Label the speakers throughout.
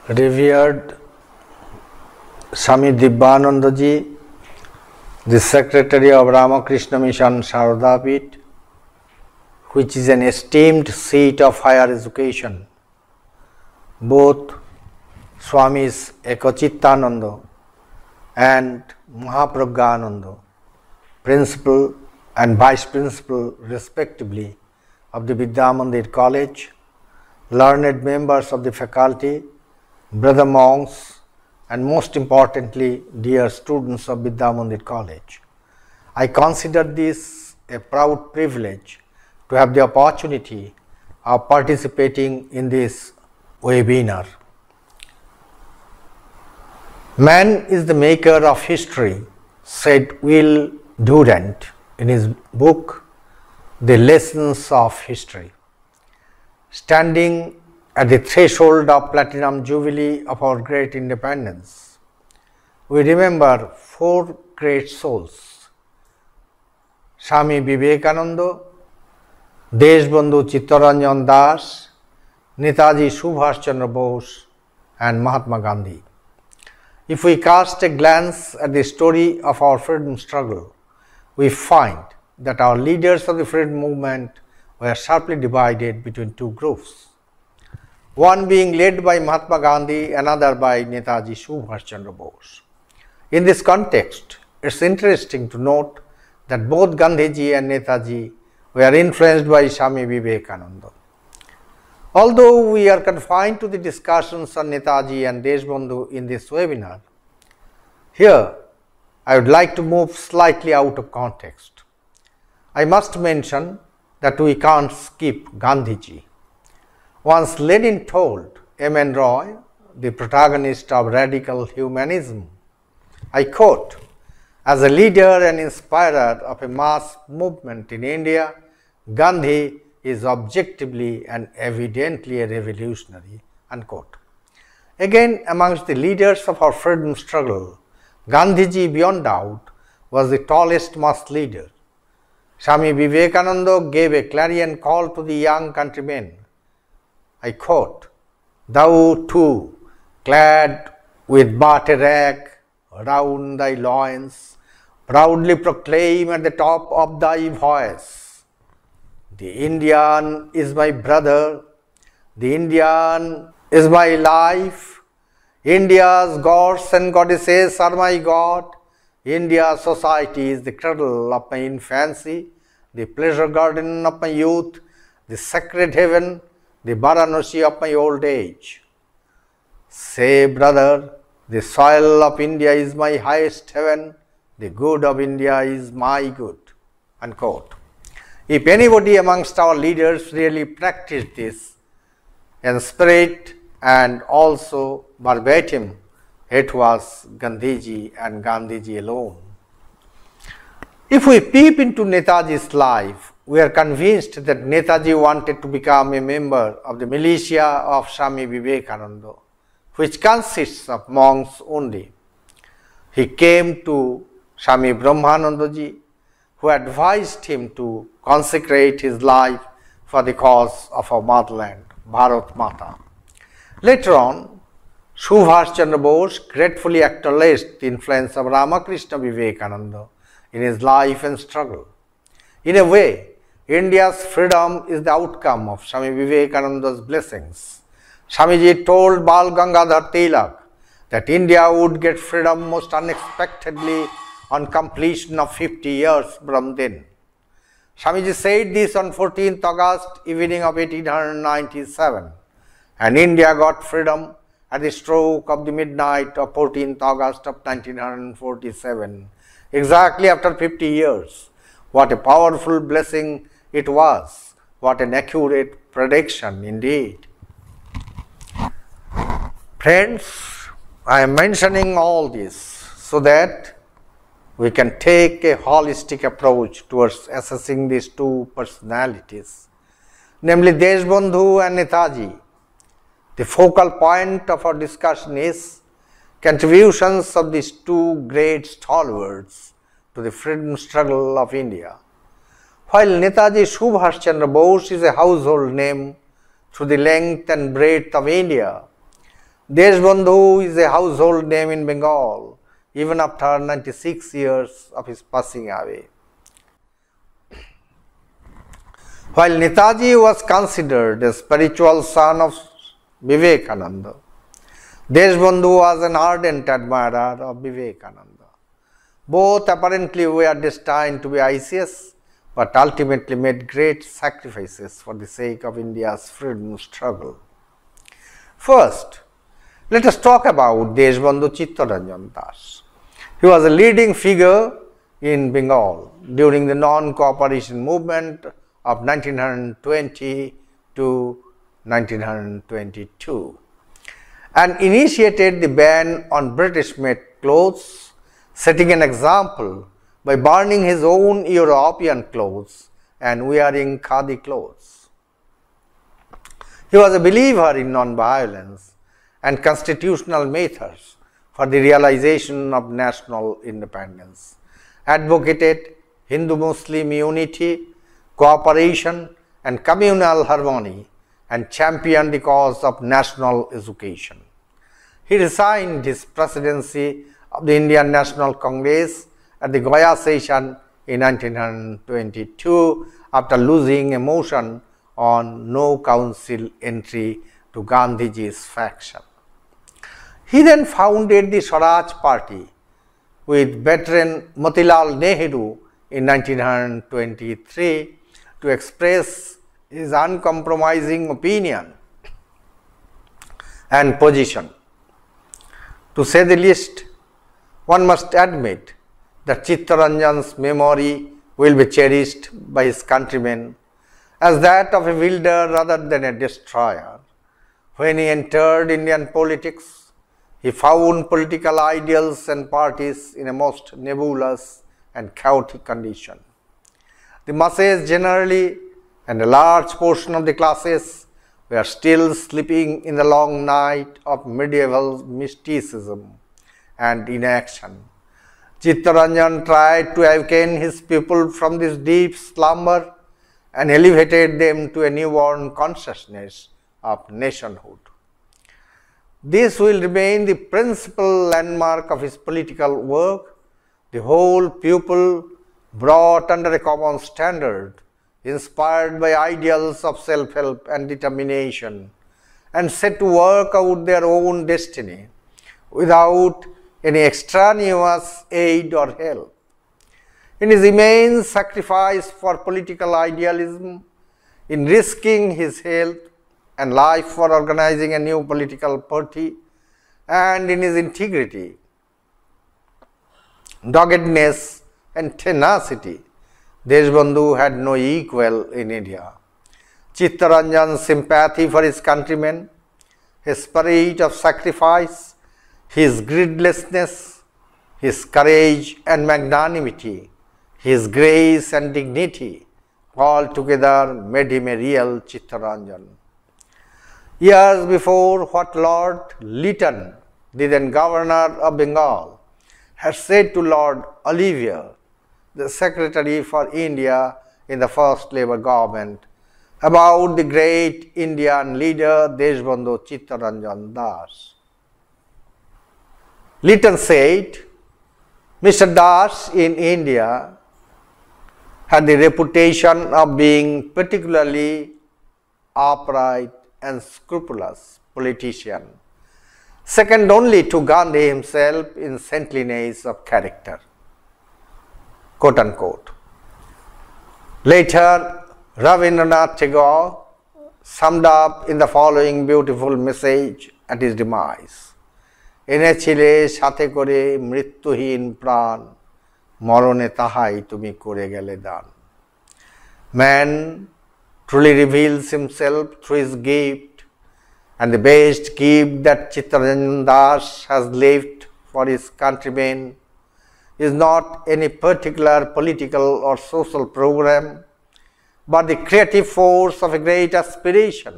Speaker 1: Revered Swami Dibbanandaji, the Secretary of Ramakrishna Mission Sharadapit, which is an esteemed seat of higher education. Both Swamis Ekachittananda and Mahapragyananda, Principal and Vice Principal respectively of the Vidyamandir College, learned members of the faculty, brother monks, and most importantly, dear students of Vidyamandir College. I consider this a proud privilege to have the opportunity of participating in this webinar. Man is the maker of history, said Will Durant in his book, The Lessons of History. Standing at the threshold of Platinum Jubilee of our great independence, we remember four great souls: Swami Vivekananda, Deshbandhu Chittaranjan Das, Netaji Subhash Chandra Bose, and Mahatma Gandhi. If we cast a glance at the story of our freedom struggle, we find that our leaders of the freedom movement were sharply divided between two groups, one being led by Mahatma Gandhi, another by Netaji Subhash Chandra Bose. In this context, it's interesting to note that both Gandhiji and Netaji were influenced by Swami Vivekananda. Although we are confined to the discussions on Netaji and Deshbandhu in this webinar, here I would like to move slightly out of context. I must mention that we can't skip Gandhiji. Once Lenin told M.N. Roy, the protagonist of radical humanism, I quote, "As a leader and inspirer of a mass movement in India, Gandhi is objectively and evidently a revolutionary," unquote. Again, amongst the leaders of our freedom struggle, Gandhiji, beyond doubt, was the tallest mass leader. Swami Vivekananda gave a clarion call to the young countrymen. I quote, "Thou too, clad with but a rag round thy loins, proudly proclaim at the top of thy voice, the Indian is my brother, the Indian is my life, India's gods and goddesses are my God, India's society is the cradle of my infancy, the pleasure garden of my youth, the sacred heaven, the Varanasi of my old age. Say, brother, the soil of India is my highest heaven, the good of India is my good," unquote. If anybody amongst our leaders really practiced this in spirit and also verbatim, it was Gandhiji and Gandhiji alone. If we peep into Netaji's life, we are convinced that Netaji wanted to become a member of the militia of Swami Vivekananda, which consists of monks only. He came to Swami Brahmanandaji, who advised him to consecrate his life for the cause of our motherland, Bharat Mata. Later on, Subhash Chandra Bose gratefully acknowledged the influence of Ramakrishna Vivekananda in his life and struggle. In a way, India's freedom is the outcome of Swami Vivekananda's blessings. Swamiji told Bal Gangadhar Tilak that India would get freedom most unexpectedly on completion of 50 years from then. Swamiji said this on 14th August evening of 1897, and India got freedom at the stroke of the midnight of 14th August of 1947, exactly after 50 years. What a powerful blessing it was, what an accurate prediction indeed. Friends, I am mentioning all this so that we can take a holistic approach towards assessing these two personalities, namely Deshbandhu and Netaji. The focal point of our discussion is contributions of these two great stalwarts to the freedom struggle of India. While Netaji Subhash Chandra Bose is a household name through the length and breadth of India, Deshbandhu is a household name in Bengal, even after 96 years of his passing away. While Netaji was considered a spiritual son of Vivekananda, Deshbandhu was an ardent admirer of Vivekananda. Both apparently were destined to be ICS, but ultimately made great sacrifices for the sake of India's freedom struggle. First, let us talk about Deshbandhu Chittaranjan Das. He was a leading figure in Bengal during the non-cooperation movement of 1920 to 1922 and initiated the ban on British-made clothes, setting an example by burning his own European clothes and wearing khadi clothes. He was a believer in non-violence and constitutional methods for the realization of national independence, advocated Hindu-Muslim unity, cooperation and communal harmony, and championed the cause of national education. He resigned his presidency of the Indian National Congress at the Goa session in 1922 after losing a motion on no council entry to Gandhiji's faction. He then founded the Swaraj Party with veteran Motilal Nehru in 1923 to express his uncompromising opinion and position. To say the least, one must admit that Chittaranjan's memory will be cherished by his countrymen as that of a builder rather than a destroyer. When he entered Indian politics, he found political ideals and parties in a most nebulous and chaotic condition. The masses generally and a large portion of the classes were still sleeping in the long night of medieval mysticism and inaction. Chittaranjan tried to awaken his people from this deep slumber and elevated them to a newborn consciousness of nationhood. This will remain the principal landmark of his political work. The whole people brought under a common standard, inspired by ideals of self-help and determination, and set to work out their own destiny without any extraneous aid or help. In his immense sacrifice for political idealism, in risking his health and life for organizing a new political party, and in his integrity, doggedness and tenacity, Deshbandhu had no equal in India. Chittaranjan's sympathy for his countrymen, his spirit of sacrifice, his greedlessness, his courage and magnanimity, his grace and dignity, all together made him a real Chittaranjan. Years before, what Lord Lytton, the then governor of Bengal, had said to Lord Olivier, the Secretary for India in the first Labour government, about the great Indian leader Deshbandhu Chittaranjan Das. Lytton said, Mr. Das in India had the reputation of being particularly upright and scrupulous politician, second only to Gandhi himself in saintliness of character, quote unquote. Later, Rabindranath Tagore summed up in the following beautiful message at his demise. এনেছিলে সাথে করে মৃত্যুহীন প্রাণ মরণে তাহাই তুমি করে গেলে দান. Man truly reveals himself through his gift, and the best gift that Chittaranjan Das has left for his countrymen is not any particular political or social program, but the creative force of a great aspiration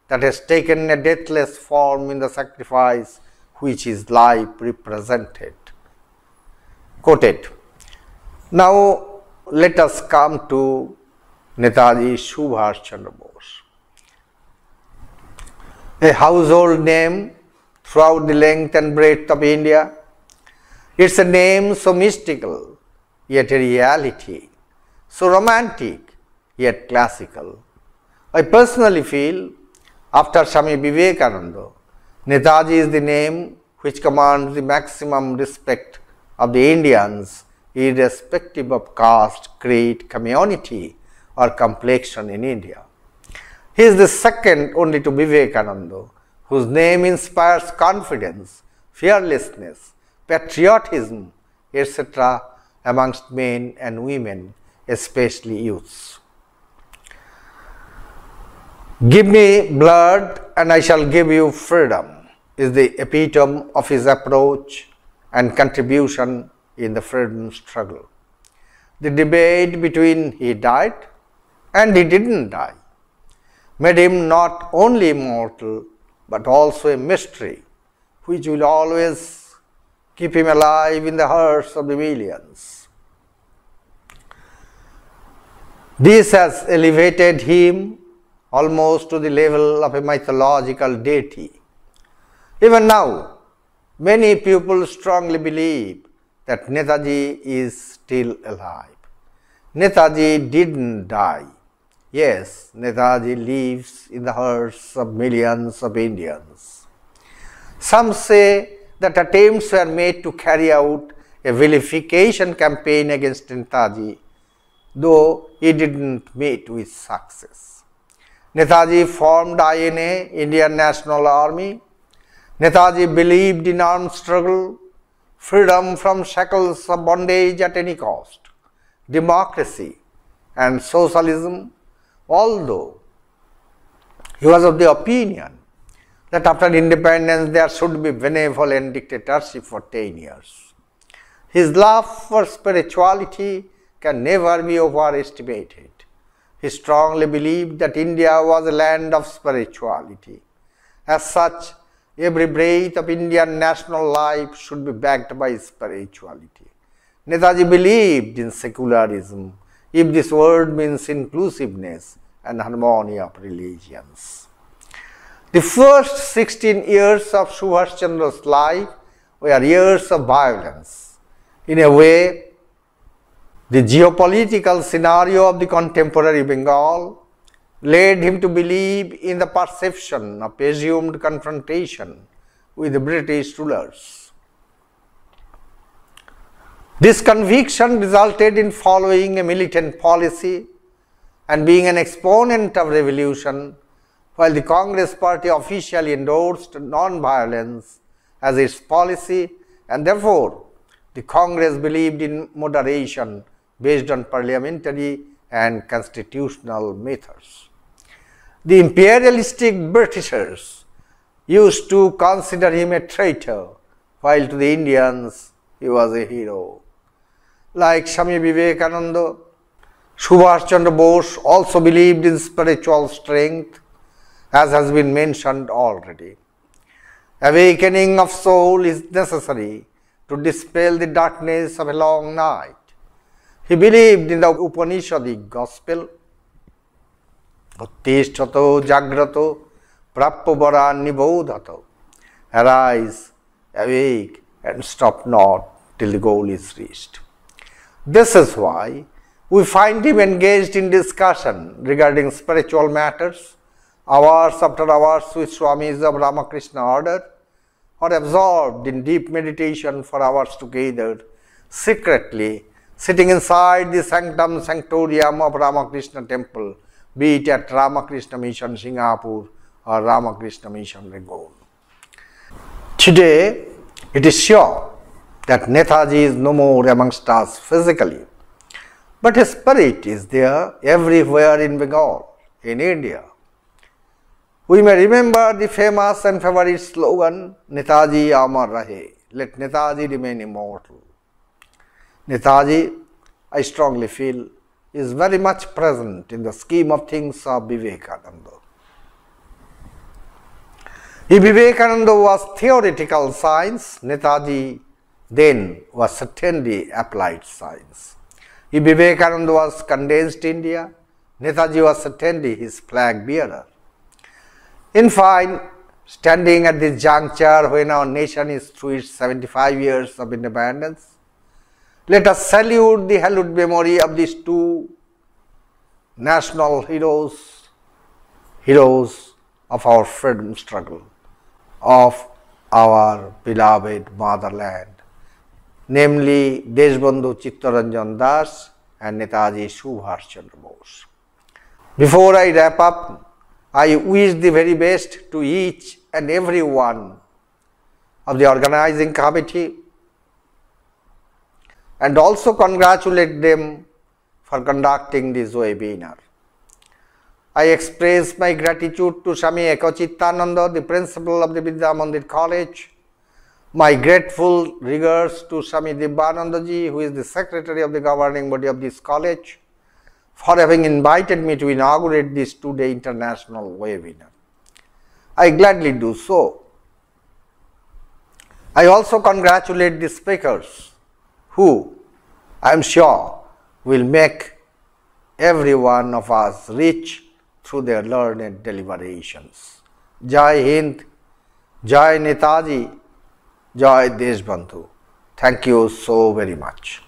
Speaker 1: that has taken a deathless form in the sacrifice which his life represented. Quoted. Now let us come to Netaji Subhash Chandra Bose. A household name throughout the length and breadth of India. It's a name so mystical, yet a reality, so romantic, yet classical. I personally feel, after Swami Vivekananda, Netaji is the name which commands the maximum respect of the Indians, irrespective of caste, creed, community, or complexion in India. He is the second only to Vivekananda, whose name inspires confidence, fearlessness, patriotism, etc. amongst men and women, especially youths. Give me blood and I shall give you freedom is the epitome of his approach and contribution in the freedom struggle. The debate between he died and he didn't die made him not only immortal but also a mystery which will always keep him alive in the hearts of the millions. This has elevated him almost to the level of a mythological deity. Even now, many people strongly believe that Netaji is still alive. Netaji didn't die. Yes, Netaji lives in the hearts of millions of Indians. Some say that attempts were made to carry out a vilification campaign against Netaji, though he didn't meet with success. Netaji formed INA, Indian National Army. Netaji believed in armed struggle, freedom from shackles of bondage at any cost, democracy and socialism, although he was of the opinion that after independence there should be benevolent dictatorship for 10 years. His love for spirituality can never be overestimated. He strongly believed that India was a land of spirituality. As such, every breath of Indian national life should be backed by spirituality. Netaji believed in secularism, if this word means inclusiveness and harmony of religions. The first 16 years of Subhash Chandra's life were years of violence. In a way, the geopolitical scenario of the contemporary Bengal led him to believe in the perception of assumed confrontation with the British rulers. This conviction resulted in following a militant policy and being an exponent of revolution, while the Congress party officially endorsed non-violence as its policy, and therefore the Congress believed in moderation based on parliamentary and constitutional methods. The imperialistic Britishers used to consider him a traitor, while to the Indians he was a hero. Like Swami Vivekananda, Subhash Chandra Bose also believed in spiritual strength, as has been mentioned already. Awakening of soul is necessary to dispel the darkness of a long night. He believed in the Upanishadic gospel, Uttishtato Jagrato Prapavara Nibodhato. Arise, awake, and stop not till the goal is reached. This is why we find him engaged in discussion regarding spiritual matters, hours after hours with Swamis of Ramakrishna order, or absorbed in deep meditation for hours together, secretly sitting inside the sanctum sanctorium of Ramakrishna temple, be it at Ramakrishna Mission Singapore or Ramakrishna Mission Rangoon. Today, it is sure that Netaji is no more amongst us physically, but his spirit is there everywhere in Bengal, in India. We may remember the famous and favorite slogan, Netaji Amar Rahe, let Netaji remain immortal. Netaji, I strongly feel, is very much present in the scheme of things of Vivekananda. If Vivekananda was theoretical science, Netaji then was certainly applied science. If Vivekananda was condensed India, Netaji was certainly his flag bearer. In fine, Standing at this juncture when our nation is through its 75 years of independence, let us salute the hallowed memory of these two national heroes of our freedom struggle, of our beloved motherland, namely Deshbandhu Chittaranjan Das and Netaji Subhash Chandra Bose. Before I wrap up, I wish the very best to each and every one of the organizing committee and also congratulate them for conducting this webinar. I express my gratitude to Swami Ekachittananda, the principal of the Vidya Mandir College, my grateful regards to Swami Dibbanandaji, who is the secretary of the governing body of this college, for having invited me to inaugurate this two-day international webinar. I gladly do so. I also congratulate the speakers who, I am sure, will make every one of us rich through their learned deliberations. Jai Hind, Jai Netaji, Jai Deshbandhu. Thank you so very much.